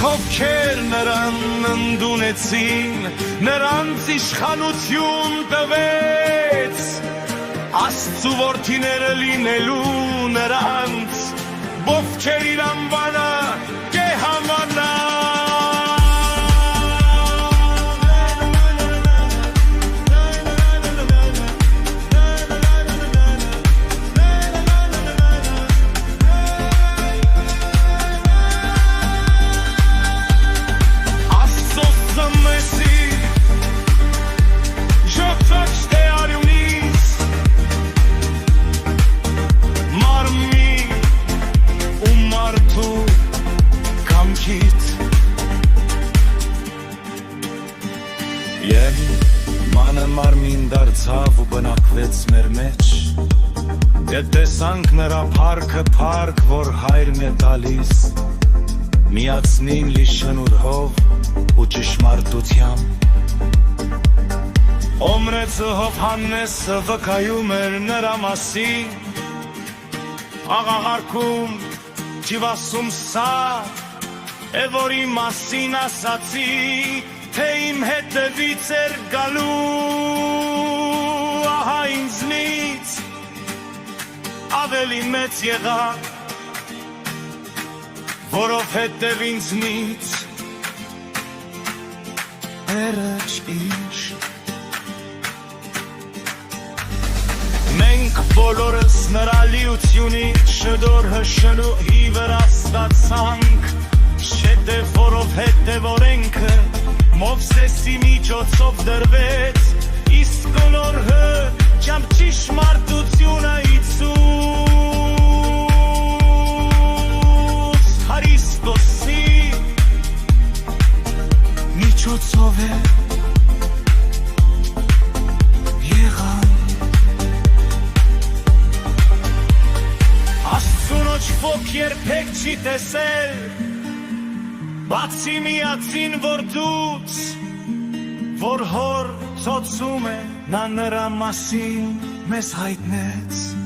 ովքեր նրան ընդունեցին, նրանց իշխանություն տվեց, Աստծու որդիները լինելու նրանց, ովքեր իր անվանը կհամանա։ Եվ մանը մարմին դարձավ ու բնակվեց մեր մեջ, Եվ տեսանք նրա փառքը փառք, որ հայրն է տալիս, միացնին լի շնորհով ու ճշմարտությամբ։ Օմրեցը Հովհաննեսը վկայում էր նրա մասին, աղաղարքում ջիվասում սա, որի մասին ասացի, թե իմ հետևից էր գալու, ահա ինձնից ավելի մեծ եղավ, որովհետև ինձնից առաջ ինչ։ Մենք բոլորս նրա լիությունից շդորհը շնորհի վրա ստացանք, Չէ որովհետև օրենքը Մովսեսի միջոցով դրվեց, իսկ գլորհը ճամբ ճշմարտությունը Հիսուս Քրիստոսի միջոցով է եղան։ Աստծունոջ ոգ երբեք չի տեսել, բացի միածին որդուց, որ հոր ծոցում է, նա նրա մասին մեզ հայտնեց։